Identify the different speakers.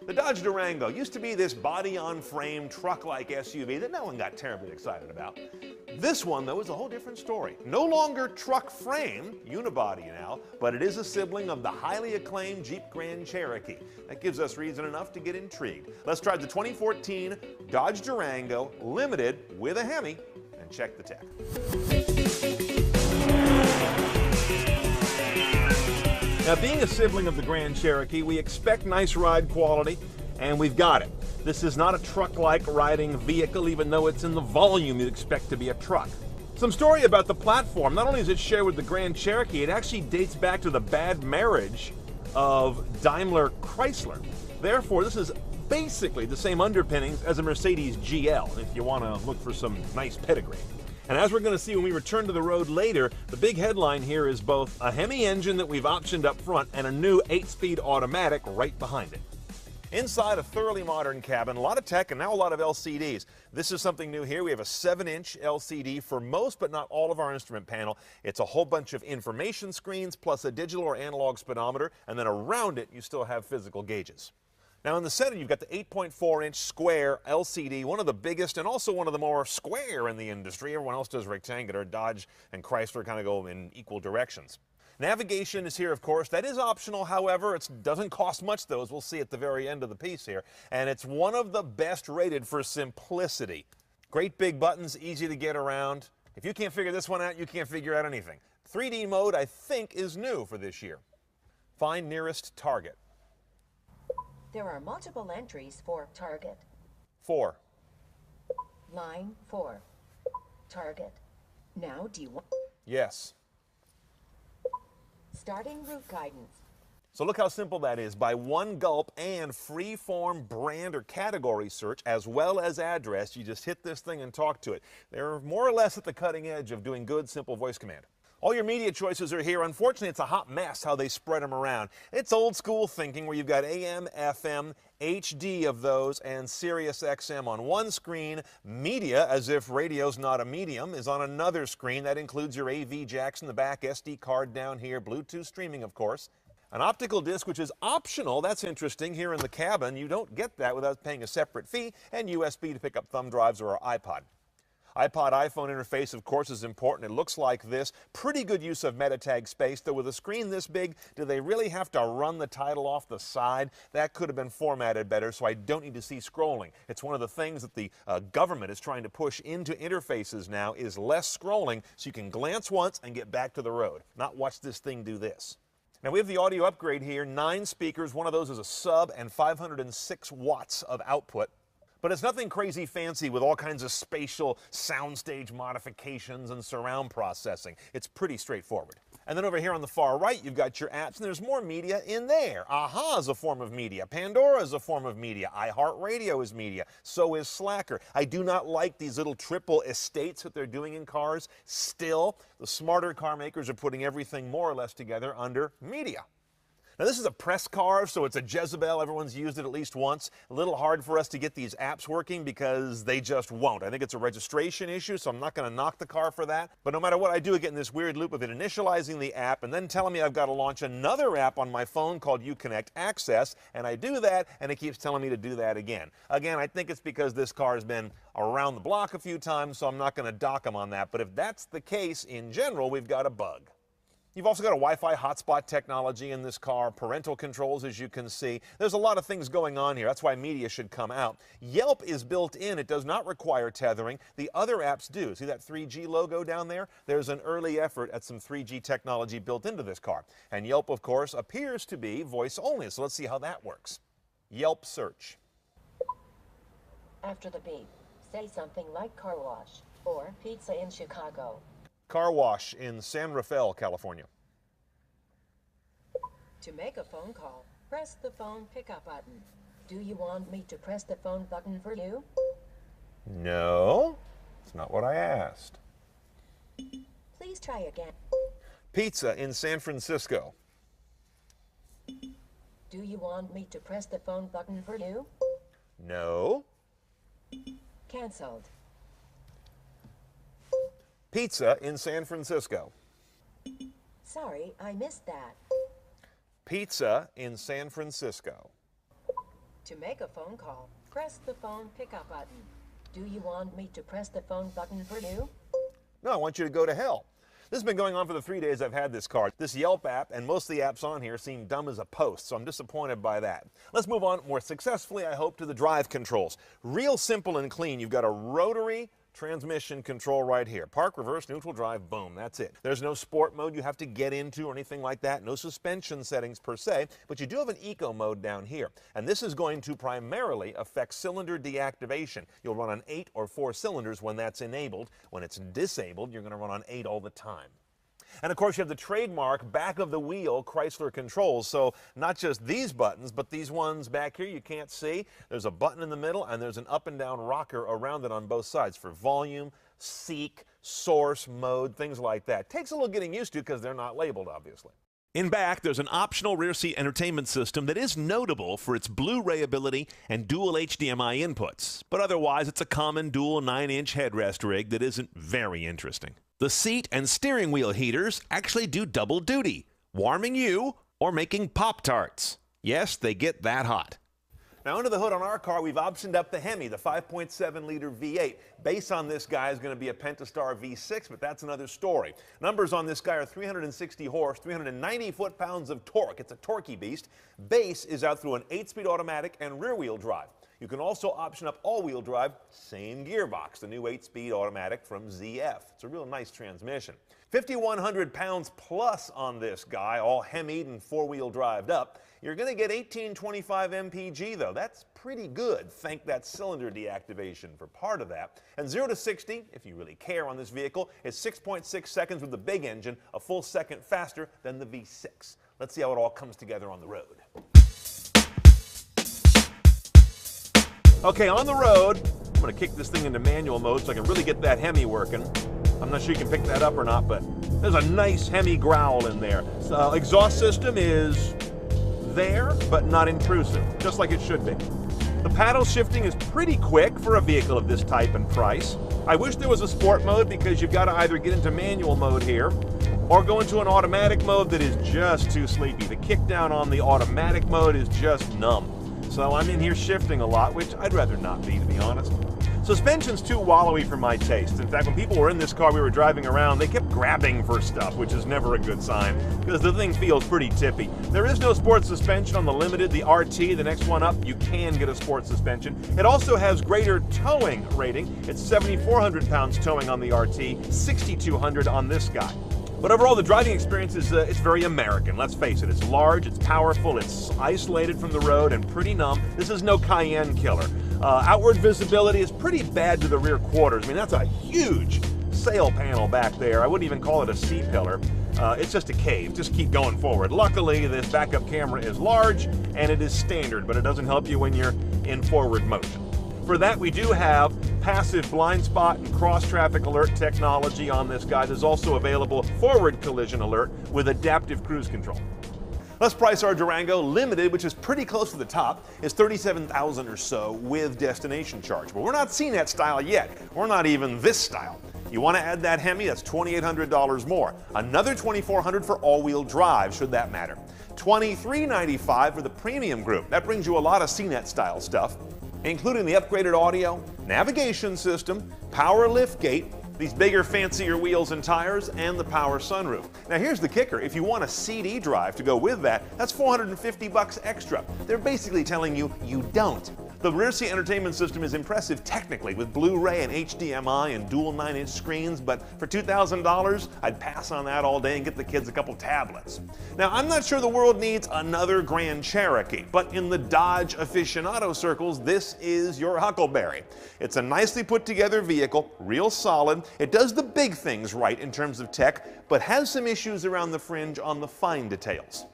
Speaker 1: The Dodge Durango used to be this body-on-frame, truck-like SUV that no one got terribly excited about. This one, though, is a whole different story. No longer truck frame, unibody now, but it is a sibling of the highly acclaimed Jeep Grand Cherokee. That gives us reason enough to get intrigued. Let's try the 2014 Dodge Durango Limited with a Hemi and check the tech. Now, being a sibling of the Grand Cherokee, we expect nice ride quality, and we've got it. This is not a truck-like riding vehicle, even though it's in the volume you'd expect to be a truck. Some story about the platform. Not only is it shared with the Grand Cherokee, it actually dates back to the bad marriage of Daimler Chrysler. Therefore, this is basically the same underpinnings as a Mercedes GL, if you want to look for some nice pedigree. And as we're going to see when we return to the road later, the big headline here is both a Hemi engine that we've optioned up front and a new 8-speed automatic right behind it. Inside, a thoroughly modern cabin, a lot of tech and now a lot of LCDs. This is something new here. We have a 7-inch LCD for most but not all of our instrument panel. It's a whole bunch of information screens plus a digital or analog speedometer, and then around it you still have physical gauges. Now in the center you've got the 8.4-inch square LCD, one of the biggest and also one of the more square in the industry. Everyone else does rectangular. Dodge and Chrysler kind of go in equal directions. Navigation is here, of course. That is optional, however. It doesn't cost much, though, as we'll see at the very end of the piece here. And it's one of the best rated for simplicity. Great big buttons, easy to get around. If you can't figure this one out, you can't figure out anything. 3D mode, I think, is new for this year. Find nearest target.
Speaker 2: There are multiple entries for target.
Speaker 1: 4.
Speaker 2: Line 4. Target. Now do you want...
Speaker 1: Yes.
Speaker 2: Starting route guidance.
Speaker 1: So look how simple that is. By one gulp and free-form brand or category search as well as address, you just hit this thing and talk to it. They're more or less at the cutting edge of doing good, simple voice command. All your media choices are here. Unfortunately, it's a hot mess how they spread them around. It's old school thinking where you've got AM, FM, HD of those, and Sirius XM on one screen. Media, as if radio's not a medium, is on another screen. That includes your AV jacks in the back, SD card down here, Bluetooth streaming, of course. An optical disc, which is optional. That's interesting. Here in the cabin, you don't get that without paying a separate fee, and USB to pick up thumb drives or an iPod. iPod-iPhone interface, of course, is important. It looks like this. Pretty good use of meta-tag space, though with a screen this big, do they really have to run the title off the side? That could have been formatted better, so I don't need to see scrolling. It's one of the things that the government is trying to push into interfaces now is less scrolling, so you can glance once and get back to the road, not watch this thing do this. Now we have the audio upgrade here, 9 speakers. One of those is a sub and 506 watts of output. But it's nothing crazy fancy with all kinds of spatial soundstage modifications and surround processing. It's pretty straightforward. And then over here on the far right, you've got your apps, and there's more media in there. Aha is a form of media. Pandora is a form of media. iHeartRadio is media. So is Slacker. I do not like these little triple estates that they're doing in cars. Still, the smarter car makers are putting everything more or less together under media. Now this is a press car, so it's a Jezebel. Everyone's used it at least once. A little hard for us to get these apps working because they just won't. I think it's a registration issue, so I'm not going to knock the car for that. But no matter what I do, I get in this weird loop of it initializing the app and then telling me I've got to launch another app on my phone called Uconnect Access, and I do that, and it keeps telling me to do that again. Again, I think it's because this car has been around the block a few times, so I'm not going to dock them on that. But if that's the case, in general, we've got a bug. You've also got a Wi-Fi hotspot technology in this car, parental controls, as you can see. There's a lot of things going on here. That's why media should come out. Yelp is built in. It does not require tethering. The other apps do. See that 3G logo down there? There's an early effort at some 3G technology built into this car. And Yelp, of course, appears to be voice only. So let's see how that works. Yelp search.
Speaker 2: After the beep, say something like car wash or pizza in Chicago.
Speaker 1: Car wash in San Rafael, California.
Speaker 2: To make a phone call, press the phone pickup button. Do you want me to press the phone button for you?
Speaker 1: No, it's not what I asked.
Speaker 2: Please try again.
Speaker 1: Pizza in San Francisco.
Speaker 2: Do you want me to press the phone button for you?
Speaker 1: No.
Speaker 2: Cancelled.
Speaker 1: Pizza in San Francisco.
Speaker 2: Sorry, I missed that.
Speaker 1: Pizza in San Francisco.
Speaker 2: To make a phone call, press the phone pickup button. Do you want me to press the phone button for you?
Speaker 1: No, I want you to go to hell. This has been going on for the 3 days I've had this car. This Yelp app and most of the apps on here seem dumb as a post, so I'm disappointed by that. Let's move on more successfully, I hope, to the drive controls. Real simple and clean. You've got a rotary transmission control right here. Park, reverse, neutral, drive, boom, that's it. There's no sport mode you have to get into or anything like that. No suspension settings per se, but you do have an eco mode down here. And this is going to primarily affect cylinder deactivation. You'll run on 8 or 4 cylinders when that's enabled. When it's disabled, you're going to run on 8 all the time. And of course, you have the trademark back of the wheel Chrysler controls. So not just these buttons, but these ones back here you can't see. There's a button in the middle and there's an up and down rocker around it on both sides for volume, seek, source, mode, things like that. Takes a little getting used to because they're not labeled, obviously. In back, there's an optional rear seat entertainment system that is notable for its Blu-ray ability and dual HDMI inputs. But otherwise, it's a common dual 9-inch headrest rig that isn't very interesting. The seat and steering wheel heaters actually do double duty, warming you or making Pop-Tarts. Yes, they get that hot. Now, under the hood on our car, we've optioned up the Hemi, the 5.7-liter V8. Base on this guy is going to be a Pentastar V6, but that's another story. Numbers on this guy are 360 horse, 390 foot-pounds of torque. It's a torquey beast. Base is out through an 8-speed automatic and rear-wheel drive. You can also option up all-wheel drive, same gearbox, the new 8-speed automatic from ZF. It's a real nice transmission. 5,100 pounds plus on this guy, all Hemi'd and 4-wheel drived up. You're going to get 1825 mpg though. That's pretty good. Thank that cylinder deactivation for part of that. And 0 to 60, if you really care on this vehicle, is 6.6 seconds with the big engine, a full second faster than the V6. Let's see how it all comes together on the road. Okay, on the road, I'm going to kick this thing into manual mode so I can really get that Hemi working. I'm not sure you can pick that up or not, but there's a nice Hemi growl in there. Exhaust system is there, but not intrusive, just like it should be. The paddle shifting is pretty quick for a vehicle of this type and price. I wish there was a sport mode because you've got to either get into manual mode here or go into an automatic mode that is just too sleepy. The kickdown on the automatic mode is just numb. So I'm in here shifting a lot, which I'd rather not be, to be honest. Suspension's too wallowy for my taste. In fact, when people were in this car we were driving around, they kept grabbing for stuff, which is never a good sign, because the thing feels pretty tippy. There is no sports suspension on the Limited, the RT, the next one up. You can get a sports suspension. It also has greater towing rating. It's 7,400 pounds towing on the RT, 6,200 on this guy. But overall, the driving experience is it's very American, let's face it. It's large, it's powerful, it's isolated from the road, and pretty numb. This is no Cayenne killer. Outward visibility is pretty bad to the rear quarters. I mean, that's a huge sail panel back there. I wouldn't even call it a C-pillar. It's just a cave. Just keep going forward. Luckily, this backup camera is large, and it is standard, but it doesn't help you when you're in forward motion. For that, we do have passive blind spot and cross-traffic alert technology on this guy. There's also available forward collision alert with adaptive cruise control. Let's price our Durango. Limited, which is pretty close to the top, is $37,000 or so with destination charge. But we're not seeing that style yet. We're not even this style. You want to add that Hemi, that's $2,800 more. Another $2,400 for all-wheel drive, should that matter. $2,395 for the premium group. That brings you a lot of CNET style stuff, including the upgraded audio, navigation system, power lift gate, these bigger, fancier wheels and tires, and the power sunroof. Now here's the kicker. If you want a CD drive to go with that, that's $450 extra. They're basically telling you you don't. The rear seat entertainment system is impressive technically with Blu-ray and HDMI and dual 9-inch screens, but for $2,000, I'd pass on that all day and get the kids a couple tablets. Now, I'm not sure the world needs another Grand Cherokee, but in the Dodge aficionado circles, this is your huckleberry. It's a nicely put together vehicle, real solid. It does the big things right in terms of tech, but has some issues around the fringe on the fine details.